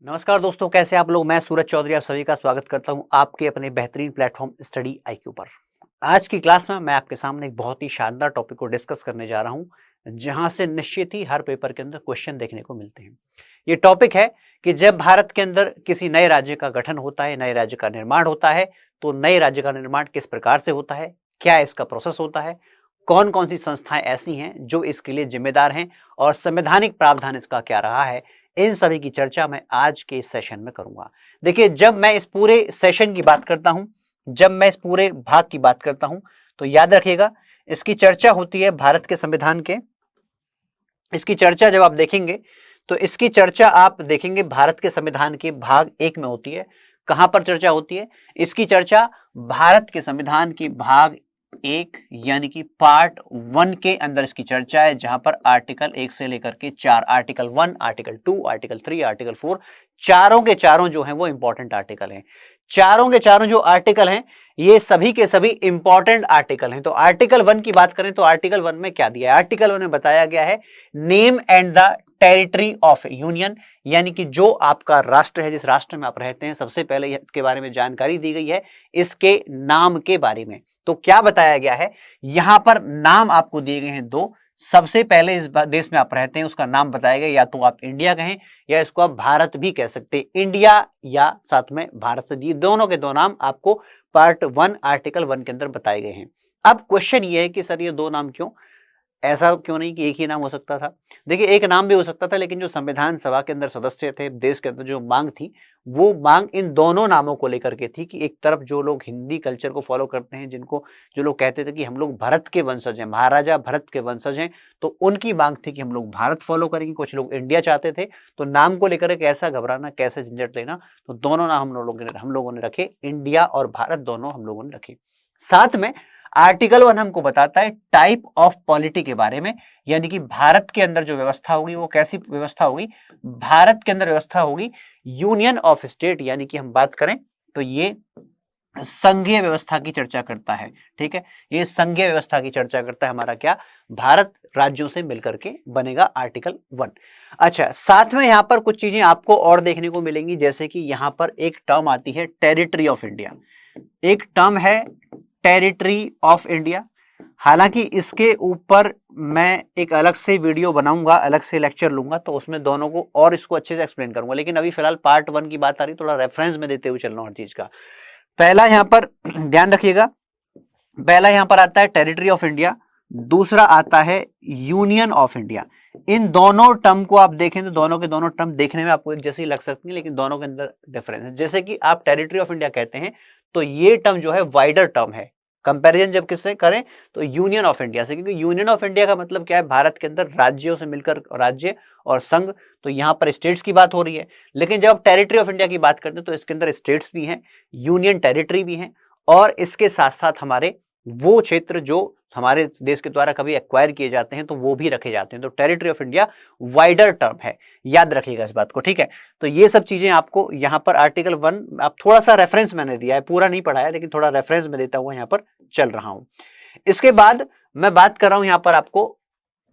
नमस्कार दोस्तों, कैसे आप लोग। मैं सूरज चौधरी आप सभी का स्वागत करता हूं आपके अपने बेहतरीन प्लेटफॉर्म स्टडी आईक्यू पर। आज की क्लास में मैं आपके सामने एक बहुत ही शानदार टॉपिक को डिस्कस करने जा रहा हूं, जहां से निश्चित ही हर पेपर के अंदर क्वेश्चन देखने को मिलते हैं। ये टॉपिक है कि जब भारत के अंदर किसी नए राज्य का गठन होता है, नए राज्य का निर्माण होता है, तो नए राज्य का निर्माण किस प्रकार से होता है, क्या इसका प्रोसेस होता है, कौन कौन सी संस्थाएं ऐसी हैं जो इसके लिए जिम्मेदार हैं और संवैधानिक प्रावधान इसका क्या रहा है। इन सभी की चर्चा मैं आज के इस सेशन में करूंगा। देखिए, जब मैं इस पूरे सेशन की बात करता हूं, जब मैं इस पूरे भाग की बात करता हूं, तो याद रखिएगा इसकी चर्चा होती है भारत के संविधान के। इसकी चर्चा जब आप देखेंगे तो इसकी चर्चा आप देखेंगे भारत के संविधान के भाग 1 में होती है। कहां पर चर्चा होती है? इसकी चर्चा भारत के संविधान की भाग 1 यानी कि पार्ट 1 के अंदर इसकी चर्चा है, जहां पर आर्टिकल 1 से लेकर के 4, आर्टिकल 1, आर्टिकल 2, आर्टिकल 3, आर्टिकल 4, चारों के चारों जो हैं वो इंपॉर्टेंट आर्टिकल हैं। चारों के चारों जो आर्टिकल हैं ये सभी के सभी इंपॉर्टेंट आर्टिकल हैं। तो आर्टिकल 1 की बात करें तो आर्टिकल 1 में क्या दिया है? आर्टिकल 1 में बताया गया है name and the territory of union, यानी कि जो आपका राष्ट्र है, जिस राष्ट्र में आप रहते हैं, सबसे पहले इसके बारे में जानकारी दी गई है, इसके नाम के बारे में। तो क्या बताया गया है? यहां पर नाम आपको दिए गए हैं दो। सबसे पहले इस देश में आप रहते हैं उसका नाम बताया गया, या तो आप इंडिया कहें या इसको आप भारत भी कह सकते हैं। इंडिया या साथ में भारत, ये दोनों के दो नाम आपको पार्ट 1 आर्टिकल 1 के अंदर बताए गए हैं। अब क्वेश्चन ये है कि सर ये दो नाम क्यों? ऐसा क्यों नहीं कि एक ही नाम हो सकता था? देखिए, एक नाम भी हो सकता था, लेकिन जो संविधान सभा के अंदर सदस्य थे, देश के अंदर जो मांग थी, वो मांग इन दोनों नामों को लेकर के थी कि एक तरफ जो लोग हिंदी कल्चर को फॉलो करते हैं, जिनको जो लोग कहते थे कि हम लोग भरत के वंशज हैं, महाराजा भरत के वंशज हैं, तो उनकी मांग थी कि हम लोग भारत फॉलो करेंगे। कुछ लोग इंडिया चाहते थे। तो नाम को लेकर कैसा घबराना, कैसे झंझट लेना, तो दोनों नाम हम लोगों ने रखे, इंडिया और भारत दोनों हम लोगों ने रखे। साथ में आर्टिकल 1 हमको बताता है टाइप ऑफ पॉलिटी के बारे में, यानी कि भारत के अंदर जो व्यवस्था होगी वो कैसी व्यवस्था होगी? भारत के अंदर व्यवस्था होगी यूनियन ऑफ स्टेट, यानी कि हम बात करें तो ये संघीय व्यवस्था की चर्चा करता है। ठीक है, ये संघीय व्यवस्था की चर्चा करता है। हमारा क्या? भारत राज्यों से मिलकर के बनेगा आर्टिकल 1। अच्छा, साथ में यहां पर कुछ चीजें आपको और देखने को मिलेंगी, जैसे कि यहां पर एक टर्म आती है टेरिटरी ऑफ इंडिया। एक टर्म है टेरिटरी ऑफ इंडिया। हालांकि इसके ऊपर मैं एक अलग से वीडियो बनाऊंगा, अलग से लेक्चर लूंगा, तो उसमें दोनों को और इसको अच्छे से एक्सप्लेन करूंगा। लेकिन अभी फिलहाल पार्ट 1 की बात आ रही, थोड़ा रेफरेंस में देते हुए चल रहा हूं हर चीज का। पहला यहां पर ध्यान रखिएगा, पहला यहां पर आता है टेरिटरी ऑफ इंडिया, दूसरा आता है यूनियन ऑफ इंडिया। इन दोनों टर्म को आप देखें तो दोनों के दोनों टर्म देखने में आपको एक जैसी लग सकती है, लेकिन दोनों के अंदर डिफरेंस है। जैसे कि आप टेरिटरी ऑफ इंडिया कहते हैं तो ये टर्म जो है वाइडर टर्म है, कंपैरिजन जब किससे करें तो यूनियन ऑफ इंडिया से, क्योंकि यूनियन ऑफ इंडिया का मतलब क्या है? भारत के अंदर राज्यों से मिलकर राज्य और संघ, तो यहां पर स्टेट्स की बात हो रही है। लेकिन जब आप टेरिटरी ऑफ इंडिया की बात करते हैं तो इसके अंदर स्टेट्स भी हैं, यूनियन टेरिटरी भी हैं, और इसके साथ साथ हमारे वो क्षेत्र जो हमारे देश के द्वारा कभी एक्वायर किए जाते हैं तो वो भी रखे जाते हैं। तो territory of India wider term है, याद रखिएगा इस बात को। ठीक है, तो ये सब चीजें आपको यहाँ पर आर्टिकल 1, आप थोड़ा सा रेफरेंस मैंने दिया है, पूरा नहीं पढ़ाया, लेकिन थोड़ा रेफरेंस में देता हुआ यहाँ पर चल रहा हूं। इसके बाद मैं बात कर रहा हूं यहाँ पर आपको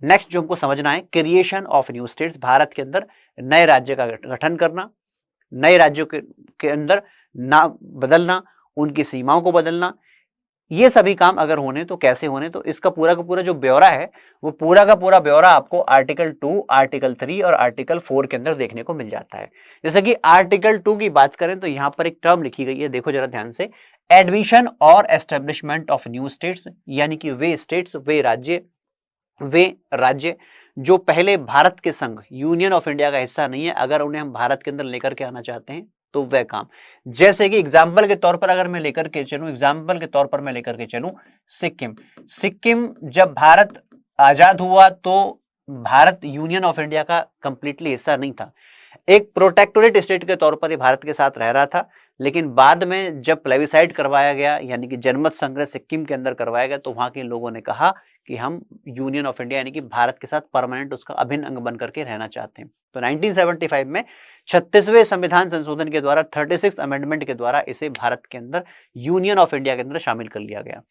नेक्स्ट जो हमको समझना है, creation of new states. Bharat के अंदर नए राज्य का गठन करना, नए राज्यों के अंदर नाम बदलना, उनकी सीमाओं को बदलना, ये सभी काम अगर होने तो कैसे होने, तो इसका पूरा का पूरा जो ब्यौरा है वो पूरा का पूरा ब्यौरा आपको आर्टिकल 2, आर्टिकल 3 और आर्टिकल 4 के अंदर देखने को मिल जाता है। जैसे कि आर्टिकल 2 की बात करें तो यहां पर एक टर्म लिखी गई है, देखो जरा ध्यान से, एडमिशन और एस्टेब्लिशमेंट ऑफ न्यू स्टेट्स, यानी कि वे स्टेट्स, वे राज्य जो पहले भारत के संघ यूनियन ऑफ इंडिया का हिस्सा नहीं है, अगर उन्हें हम भारत के अंदर लेकर के आना चाहते हैं तो वह काम। जैसे कि एग्जाम्पल के तौर पर अगर मैं लेकर के चलूं, सिक्किम जब भारत आजाद हुआ तो भारत यूनियन ऑफ इंडिया का कंप्लीटली हिस्सा नहीं था, एक प्रोटेक्टोरेट स्टेट के तौर पर ये भारत के साथ रह रहा था। लेकिन बाद में जब प्लेबिसाइड करवाया गया, यानी कि जनमत संग्रह सिक्किम के अंदर करवाया गया, तो वहां के लोगों ने कहा कि हम यूनियन ऑफ इंडिया यानी कि भारत के साथ परमानेंट उसका अभिन्न अंग बन करके रहना चाहते हैं। तो 1975 में 36वें संविधान संशोधन के द्वारा, 36 अमेंडमेंट के द्वारा इसे भारत के अंदर यूनियन ऑफ इंडिया के अंदर शामिल कर लिया गया।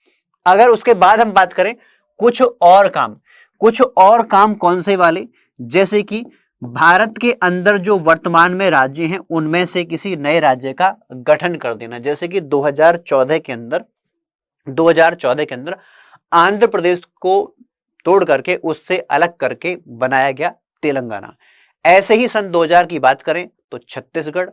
अगर उसके बाद हम बात करें कुछ और काम कौन से वाले, जैसे कि भारत के अंदर जो वर्तमान में राज्य हैं उनमें से किसी नए राज्य का गठन कर देना। जैसे कि 2014 के अंदर आंध्र प्रदेश को तोड़ करके उससे अलग करके बनाया गया तेलंगाना। ऐसे ही सन 2000 की बात करें तो छत्तीसगढ़,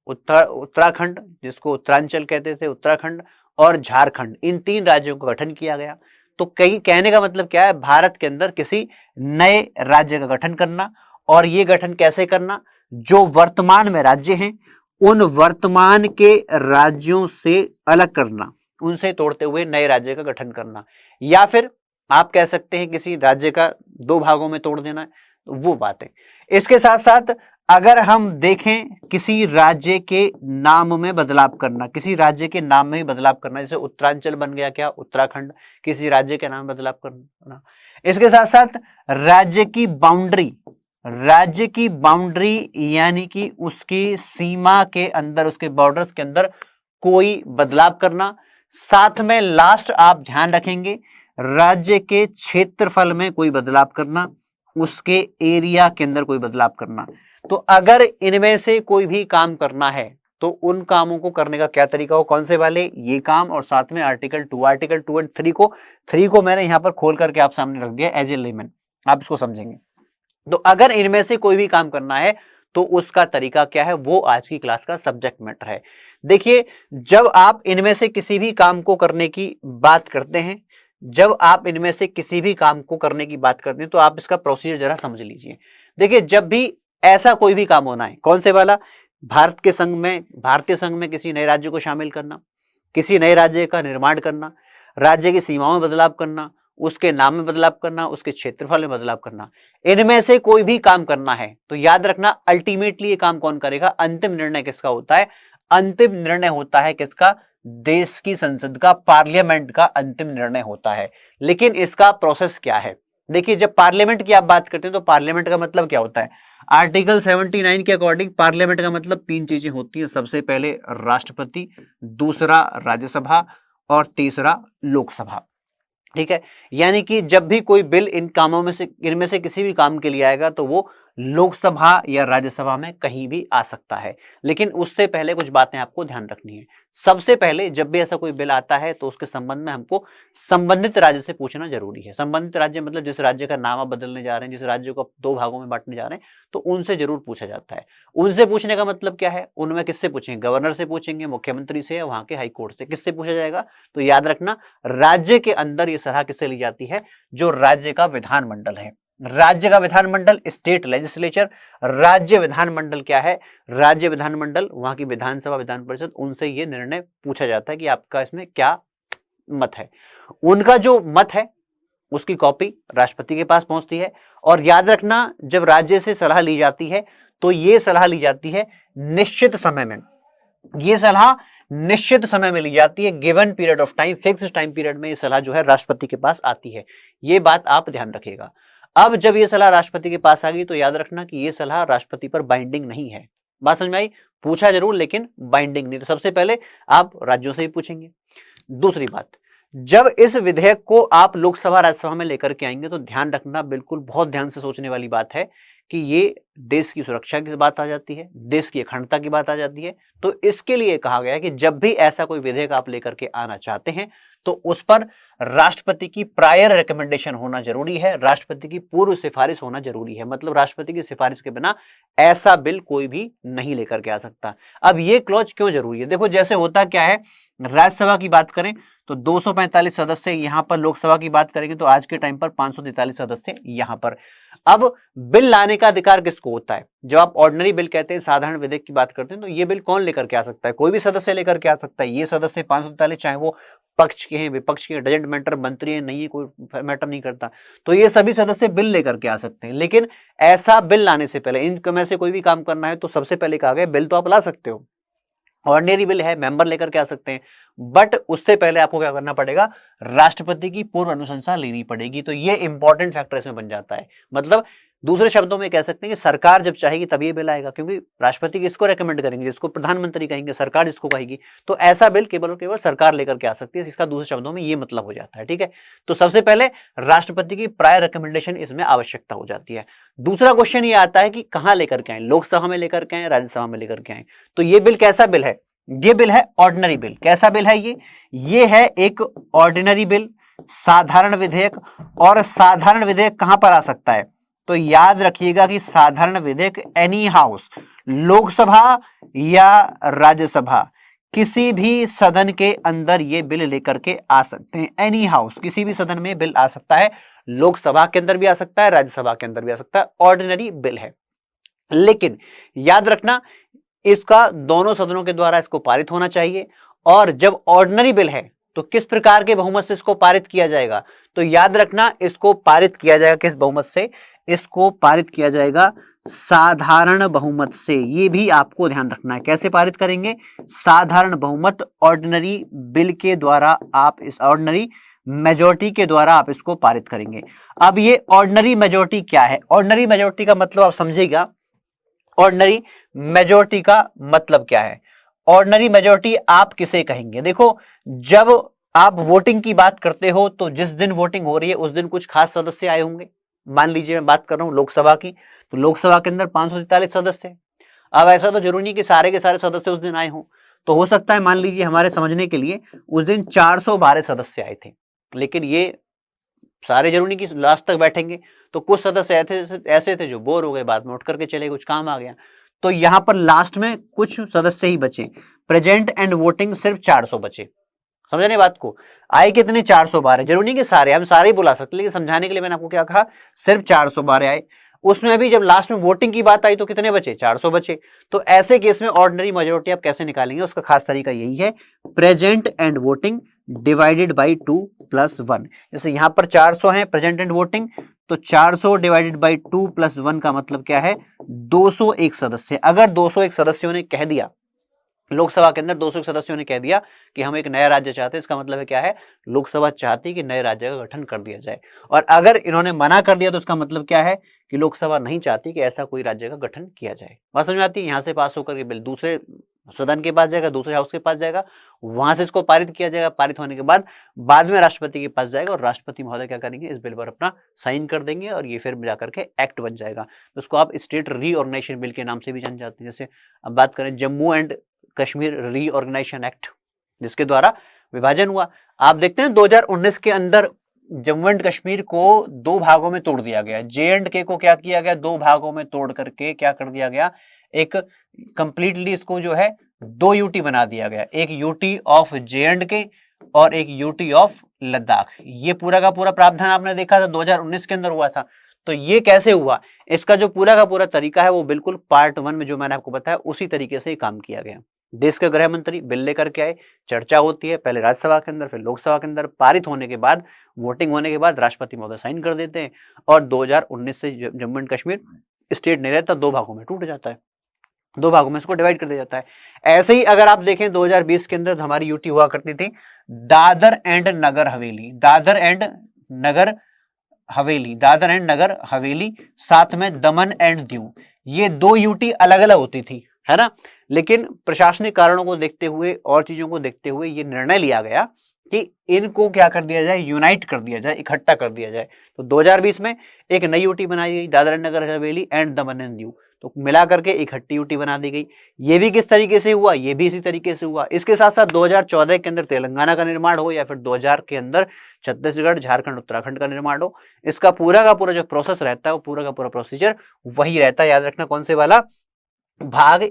उत्तराखंड जिसको उत्तरांचल कहते थे, उत्तराखंड और झारखंड, इन 3 राज्यों का गठन किया गया। तो कई कहने का मतलब क्या है, भारत के अंदर किसी नए राज्य का गठन करना, और ये गठन कैसे करना, जो वर्तमान में राज्य हैं उन वर्तमान के राज्यों से अलग करना, उनसे तोड़ते हुए नए राज्य का गठन करना, या फिर आप कह सकते हैं किसी राज्य का 2 भागों में तोड़ देना, तो वो बात है। इसके साथ साथ अगर हम देखें किसी राज्य के नाम में बदलाव करना, किसी राज्य के नाम में ही बदलाव करना, जैसे उत्तरांचल बन गया क्या उत्तराखंड, किसी राज्य के नाम में बदलाव करना। इसके साथ साथ राज्य की बाउंड्री यानी कि उसकी सीमा के अंदर, उसके बॉर्डर्स के अंदर कोई बदलाव करना। साथ में लास्ट आप ध्यान रखेंगे राज्य के क्षेत्रफल में कोई बदलाव करना, उसके एरिया के अंदर कोई बदलाव करना। तो अगर इनमें से कोई भी काम करना है तो उन कामों को करने का क्या तरीका हो, कौन से वाले, ये काम, और साथ में आर्टिकल 2 एंड 3 को मैंने यहां पर खोल करके आप सामने रख दिया एज ए लेमन, आप इसको समझेंगे। तो अगर इनमें से कोई भी काम करना है तो उसका तरीका क्या है, वो आज की क्लास का सब्जेक्ट मैटर है। देखिए, जब आप इनमें से किसी भी काम को करने की बात करते हैं, तो आप इसका प्रोसीजर जरा समझ लीजिए। देखिए, जब भी ऐसा कोई भी काम होना है, कौन से वाला, भारतीय संघ में किसी नए राज्य को शामिल करना, किसी नए राज्य का निर्माण करना, राज्य की सीमाओं में बदलाव करना, उसके नाम में बदलाव करना, उसके क्षेत्रफल में बदलाव करना, इनमें से कोई भी काम करना है तो याद रखना अल्टीमेटली ये काम कौन करेगा, अंतिम निर्णय किसका होता है, अंतिम निर्णय होता है किसका, देश की संसद का, पार्लियामेंट का अंतिम निर्णय होता है। लेकिन इसका प्रोसेस क्या है, देखिए, जब पार्लियामेंट की आप बात करते हैं तो पार्लियामेंट का मतलब क्या होता है, आर्टिकल 79 के अकॉर्डिंग पार्लियामेंट का मतलब 3 चीजें होती हैं। सबसे पहले राष्ट्रपति, दूसरा राज्यसभा और तीसरा लोकसभा। ठीक है, यानी कि जब भी कोई बिल इनमें से किसी भी काम के लिए आएगा तो वो लोकसभा या राज्यसभा में कहीं भी आ सकता है। लेकिन उससे पहले कुछ बातें आपको ध्यान रखनी है। सबसे पहले जब भी ऐसा कोई बिल आता है तो उसके संबंध में हमको संबंधित राज्य से पूछना जरूरी है। संबंधित राज्य मतलब जिस राज्य का नाम आप बदलने जा रहे हैं, जिस राज्य को 2 भागों में बांटने जा रहे हैं, तो उनसे जरूर पूछा जाता है। उनसे पूछने का मतलब क्या है, उनमें किससे पूछेंगे, गवर्नर से पूछेंगे, मुख्यमंत्री से, या वहां के हाईकोर्ट से, किससे पूछा जाएगा, तो याद रखना राज्य के अंदर ये सलाह किससे ली जाती है, जो राज्य का विधानमंडल है। राज्य का विधानमंडल स्टेट लेजिस्लेचर, राज्य विधानमंडल क्या है, राज्य विधानमंडल वहां की विधानसभा, विधान परिषद, उनसे ये निर्णय पूछा जाता है कि आपका इसमें क्या मत है। उनका जो मत है उसकी कॉपी राष्ट्रपति के पास पहुंचती है। और याद रखना, जब राज्य से सलाह ली जाती है तो ये सलाह ली जाती है निश्चित समय में, ये सलाह निश्चित समय में ली जाती है, given period of time, fix time period में ये सलाह जो है राष्ट्रपति के पास आती है। ये बात आप ध्यान रखिएगा। अब जब ये सलाह राष्ट्रपति के पास आ गई तो याद रखना कि ये सलाह राष्ट्रपति पर बाइंडिंग नहीं है। बात समझ में आई, पूछा जरूर लेकिन बाइंडिंग नहीं। तो सबसे पहले आप राज्यों से ही पूछेंगे। दूसरी बात, जब इस विधेयक को आप लोकसभा राज्यसभा में लेकर के आएंगे तो ध्यान रखना, बिल्कुल बहुत ध्यान से सोचने वाली बात है कि ये देश की सुरक्षा की बात आ जाती है, देश की अखंडता की बात आ जाती है। तो इसके लिए कहा गया है कि जब भी ऐसा कोई विधेयक आप लेकर के आना चाहते हैं तो उस पर राष्ट्रपति की प्रायर रिकमेंडेशन होना जरूरी है, राष्ट्रपति की पूर्व सिफारिश होना जरूरी है। मतलब राष्ट्रपति की सिफारिश के बिना ऐसा बिल कोई भी नहीं लेकर के आ सकता। अब ये क्लॉज क्यों जरूरी है, देखो, जैसे होता क्या है, राज्यसभा की बात करें तो 245 सदस्य, यहां पर लोकसभा की बात करेंगे तो आज के टाइम पर 543 सदस्य यहां पर। अब बिल लाने का अधिकार किसको होता है, जब आप ऑर्डिनरी बिल कहते हैं, साधारण विधेयक की बात करते हैं, तो ये बिल कौन लेकर के आ सकता है, कोई भी सदस्य लेकर के आ सकता है। ये सदस्य 543, चाहे वो पक्ष के हैं विपक्ष के, डजेंट मैटर, मंत्री है नहीं, कोई मैटर नहीं करता, तो ये सभी सदस्य बिल लेकर के आ सकते हैं। लेकिन ऐसा बिल लाने से पहले, इनमें से कोई भी काम करना है तो सबसे पहले कहा गया बिल तो आप ला सकते हो, ऑर्डिनरी बिल है, मेंबर लेकर के आ सकते हैं, बट उससे पहले आपको क्या करना पड़ेगा, राष्ट्रपति की पूर्व अनुशंसा लेनी पड़ेगी। तो ये इंपॉर्टेंट फैक्टर इसमें बन जाता है। मतलब दूसरे शब्दों में कह सकते हैं कि सरकार जब चाहेगी तब ये बिल आएगा, क्योंकि राष्ट्रपति किसको रेकमेंड करेंगे, जिसको प्रधानमंत्री कहेंगे, सरकार जिसको कहेगी, तो ऐसा बिल केवल और केवल सरकार लेकर के आ सकती है। इसका दूसरे शब्दों में ये मतलब हो जाता है। ठीक है, तो सबसे पहले राष्ट्रपति की प्रायर रिकमेंडेशन इसमें आवश्यकता हो जाती है। दूसरा क्वेश्चन ये आता है कि कहां लेकर के आए, लोकसभा में लेकर के आए, राज्यसभा में लेकर के आए। तो ये बिल कैसा बिल है, ये बिल है ऑर्डिनरी बिल। कैसा बिल है ये है एक ऑर्डिनरी बिल, साधारण विधेयक। और साधारण विधेयक कहां पर आ सकता है, तो याद रखिएगा कि साधारण विधेयक एनी हाउस, लोकसभा या राज्यसभा, किसी भी सदन के अंदर ये बिल लेकर के आ सकते हैं। एनी हाउस, किसी भी सदन में बिल आ सकता है, लोकसभा के अंदर भी आ सकता है, राज्यसभा के अंदर भी आ सकता है, ऑर्डिनरी बिल है। लेकिन याद रखना इसका दोनों सदनों के द्वारा इसको पारित होना चाहिए। और जब ऑर्डिनरी बिल है तो किस प्रकार के बहुमत से इसको पारित किया जाएगा, तो याद रखना इसको पारित किया जाएगा किस बहुमत से, इसको पारित किया जाएगा साधारण बहुमत से। ये भी आपको ध्यान रखना है, कैसे पारित करेंगे, साधारण बहुमत, ऑर्डिनरी बिल के द्वारा आप इस ऑर्डिनरी मेजॉरिटी के द्वारा आप इसको पारित करेंगे। अब ये ऑर्डिनरी मेजॉरिटी क्या है, ऑर्डिनरी मेजॉरिटी का मतलब आप समझिएगा, ऑर्डिनरी मेजॉरिटी का मतलब क्या है। ऑर्डिनरी मेजॉरिटी आप किसे कहेंगे, देखो जब आप वोटिंग की बात करते हो तो जिस दिन वोटिंग हो रही है उस दिन कुछ खास सदस्य आए होंगे। मान लीजिए मैं बात कर रहा हूं लोकसभा की, तो लोकसभा के अंदर 543 सदस्य हैं। अब ऐसा तो जरूरी नहीं कि सारे के सारे सदस्य उस दिन आए हों, तो हो सकता है मान लीजिए हमारे समझने के लिए उस दिन 412 सदस्य आए थे, लेकिन ये सारे जरूरी नहीं कि लास्ट तक बैठेंगे, तो कुछ सदस्य ऐसे थे जो बोर हो गए, बाद में उठ करके चले, कुछ काम आ गया, तो यहां पर लास्ट में कुछ सदस्य ही बचे। प्रेजेंट एंड वोटिंग सिर्फ 400 बचे। समझने बात को, आए कितने, 412। जरूरी नहीं कि सारे, हम सारे ही बुला सकते, लेकिन समझाने के लिए मैंने आपको क्या कहा, सिर्फ 412 आए। उसमें भी जब लास्ट में वोटिंग की बात आई तो कितने बचे, 400 बचे। तो ऐसे केस में ऑर्डिनरी मेजॉरिटी आप कैसे निकालेंगे, उसका खास तरीका यही है, present and voting divided by 2 + 1। जैसे यहां पर 400 है प्रेजेंट एंड वोटिंग, तो 400 डिवाइडेड बाई 2 + 1 का मतलब क्या है, 201 सदस्य। अगर 201 सदस्यों ने कह दिया, लोकसभा के अंदर 201 सदस्यों ने कह दिया कि हम एक नया राज्य चाहते हैं, इसका मतलब है क्या है, लोकसभा चाहती है कि नए राज्य का गठन कर दिया जाए। और अगर इन्होंने मना कर दिया तो इसका मतलब क्या है कि लोकसभा नहीं चाहती कि ऐसा कोई राज्य का गठन किया जाए। बात समझ में आती है, यहां से पास होकर के बिल दूसरे सदन के पास जाएगा, दूसरे हाउस के पास जाएगा, वहां से इसको पारित किया जाएगा, पारित होने के बाद में राष्ट्रपति के पास जाएगा, और राष्ट्रपति महोदय क्या करेंगे, इस बिल पर अपना साइन कर देंगे और ये फिर जाकर के एक्ट बन जाएगा। तो उसको आप स्टेट रीऑर्गेनाइजेशन बिल के नाम से भी जान जाते हैं। जैसे अब बात करें Jammu and Kashmir reorganisation act, जिसके द्वारा विभाजन हुआ। आप देखते हैं 2019 के अंदर जम्मू एंड कश्मीर को 2 भागों में तोड़ दिया गया। J&K को क्या किया गया, 2 भागों में तोड़ करके क्या कर दिया गया, एक कंप्लीटली इसको जो है 2 यूटी बना दिया गया, एक यूटी ऑफ J&K और एक यूटी ऑफ लद्दाख। ये पूरा का पूरा प्रावधान आपने देखा था 2019 के अंदर हुआ था। तो ये कैसे हुआ, इसका जो पूरा का पूरा तरीका है वो बिल्कुल पार्ट 1 में जो मैंने आपको बताया उसी तरीके से काम किया गया। देश के गृह मंत्री बिल लेकर के आए, चर्चा होती है, पहले राज्यसभा के अंदर, फिर लोकसभा के अंदर, पारित होने के बाद, वोटिंग होने के बाद राष्ट्रपति महोदय साइन कर देते हैं, और 2019 से जम्मू एंड कश्मीर स्टेट नहीं रहता, 2 भागों में टूट जाता है, 2 भागों में इसको डिवाइड कर दिया जाता है। ऐसे ही अगर आप देखें 2020 के अंदर हमारी यूटी हुआ करती थी दादर एंड नगर हवेली, दादर एंड नगर हवेली, साथ में दमन एंड दीव, ये 2 यूटी अलग अलग होती थी, है ना। लेकिन प्रशासनिक कारणों को देखते हुए और चीजों को देखते हुए ये निर्णय लिया गया कि इनको क्या कर दिया जाए, यूनाइट कर दिया जाए, इकट्ठा कर दिया जाए। तो 2020 में एक नई यूटी बनाई गई, Dadar and Nagar Haveli and Daman and Diu, तो मिला करके इकट्ठी यूटी बना दी गई। ये भी किस तरीके से हुआ, ये भी इसी तरीके से हुआ। इसके साथ साथ 2014 के अंदर तेलंगाना का निर्माण हो, या फिर 2000 के अंदर छत्तीसगढ़, झारखंड, उत्तराखंड का निर्माण हो, इसका पूरा का पूरा जो प्रोसेस रहता है वो पूरा का पूरा प्रोसीजर वही रहता है। याद रखना कौन से वाला, भाग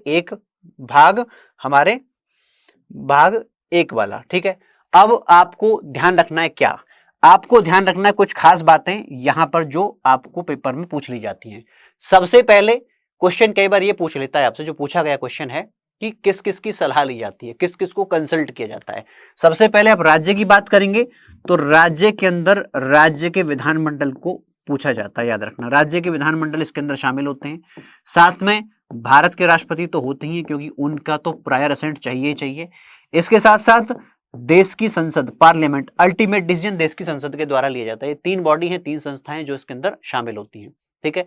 1 वाला, ठीक है। अब आपको ध्यान रखना है क्या, आपको ध्यान रखना है कुछ खास बातें यहां पर जो आपको पेपर में पूछ ली जाती हैं। सबसे पहले क्वेश्चन कई बार ये पूछ लेता है आपसे, जो पूछा गया क्वेश्चन है कि किस किस की सलाह ली जाती है, किस किस को कंसल्ट किया जाता है। सबसे पहले आप राज्य की बात करेंगे तो राज्य के अंदर राज्य के विधानमंडल को पूछा जाता है। याद रखना राज्य के विधानमंडल इसके अंदर शामिल होते हैं। साथ में भारत के राष्ट्रपति तो होते ही हैं, क्योंकि उनका तो प्रायर असेंट चाहिए ही चाहिए। इसके साथ साथ देश की संसद, पार्लियामेंट, अल्टीमेट डिसीजन देश की संसद के द्वारा लिया जाता है। ये 3 बॉडी हैं, 3 संस्थाएं जो इसके अंदर शामिल होती हैं, ठीक है।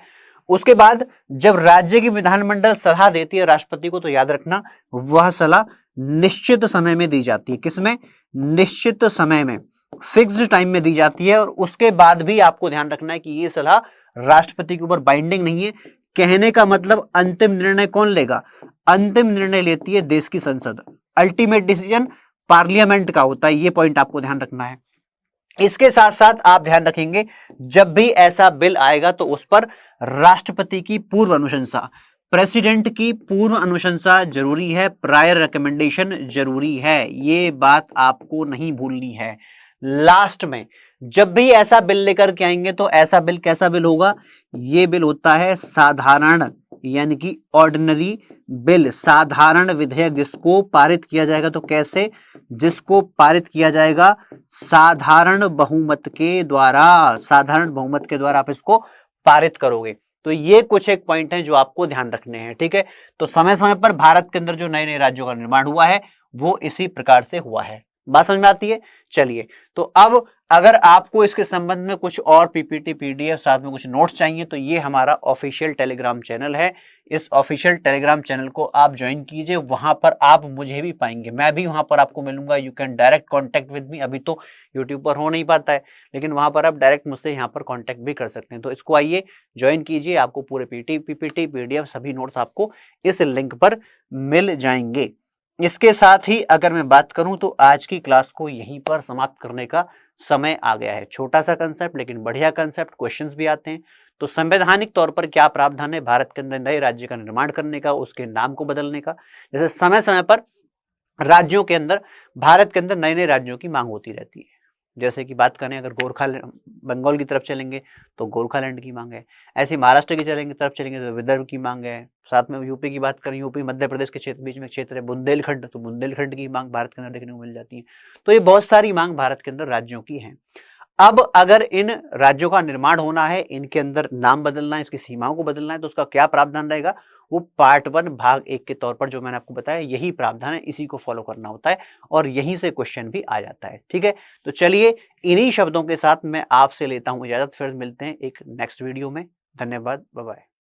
उसके बाद जब राज्य की विधानमंडल सलाह देती है राष्ट्रपति को, तो याद रखना वह सलाह निश्चित समय में दी जाती है। किसमें? निश्चित समय में, फिक्स्ड टाइम में दी जाती है। और उसके बाद भी आपको ध्यान रखना है कि ये सलाह राष्ट्रपति के ऊपर बाइंडिंग नहीं है। कहने का मतलब अंतिम निर्णय कौन लेगा? अंतिम निर्णय लेती है देश की संसद। अल्टीमेट डिसीजन पार्लियामेंट का होता है। ये पॉइंट आपको ध्यान रखना है। इसके साथ साथ आप ध्यान रखेंगे जब भी ऐसा बिल आएगा तो उस पर राष्ट्रपति की पूर्व अनुशंसा, प्रेसिडेंट की पूर्व अनुशंसा जरूरी है, प्रायर रिकमेंडेशन जरूरी है। ये बात आपको नहीं भूलनी है। लास्ट में जब भी ऐसा बिल लेकर के आएंगे तो ऐसा बिल कैसा बिल होगा? ये बिल होता है साधारण, यानी कि ऑर्डिनरी बिल, साधारण विधेयक जिसको पारित किया जाएगा। तो कैसे? जिसको पारित किया जाएगा साधारण बहुमत के द्वारा। साधारण बहुमत के द्वारा आप इसको पारित करोगे। तो ये कुछ एक पॉइंट हैं जो आपको ध्यान रखने हैं, ठीक है। तो समय समय पर भारत के अंदर जो नए नए राज्यों का निर्माण हुआ है वो इसी प्रकार से हुआ है। बात समझ में आती है? चलिए, तो अब अगर आपको इसके संबंध में कुछ और पीपीटी, पीडीएफ, साथ में कुछ नोट्स चाहिए तो ये हमारा ऑफिशियल टेलीग्राम चैनल है। इस ऑफिशियल टेलीग्राम चैनल को आप ज्वाइन कीजिए। वहां पर आप मुझे भी पाएंगे, मैं भी वहां पर आपको मिलूंगा। You can direct contact with me. अभी तो यूट्यूब पर हो नहीं पाता है, लेकिन वहां पर आप डायरेक्ट मुझसे यहाँ पर कॉन्टेक्ट भी कर सकते हैं। तो इसको आइए ज्वाइन कीजिए, आपको पूरे पीपीटी, पीडीएफ सभी नोट्स आपको इस लिंक पर मिल जाएंगे। इसके साथ ही अगर मैं बात करूं तो आज की क्लास को यहीं पर समाप्त करने का समय आ गया है। छोटा सा कंसेप्ट लेकिन बढ़िया कंसेप्ट, क्वेश्चंस भी आते हैं। तो संवैधानिक तौर पर क्या प्रावधान है भारत के अंदर नए राज्य का निर्माण करने का, उसके नाम को बदलने का? जैसे समय समय पर राज्यों के अंदर, भारत के अंदर नए नए राज्यों की मांग होती रहती है। जैसे कि बात करें अगर बंगाल की तरफ चलेंगे तो गोरखालैंड की मांग है। ऐसे महाराष्ट्र की तरफ चलेंगे तो विदर्भ की मांग है। साथ में यूपी की बात करें, यूपी मध्य प्रदेश के क्षेत्र बीच में क्षेत्र है बुंदेलखंड, तो बुंदेलखंड की मांग भारत के अंदर देखने को मिल जाती है। तो ये बहुत सारी मांग भारत के अंदर राज्यों की है। अब अगर इन राज्यों का निर्माण होना है, इनके अंदर नाम बदलना है, इसकी सीमाओं को बदलना है, तो उसका क्या प्रावधान रहेगा? वो पार्ट 1 भाग 1 के तौर पर जो मैंने आपको बताया यही प्रावधान है, इसी को फॉलो करना होता है और यहीं से क्वेश्चन भी आ जाता है, ठीक है। तो चलिए इन्हीं शब्दों के साथ मैं आपसे लेता हूं इजाजत, फिर मिलते हैं एक नेक्स्ट वीडियो में। धन्यवाद, बाय बाय।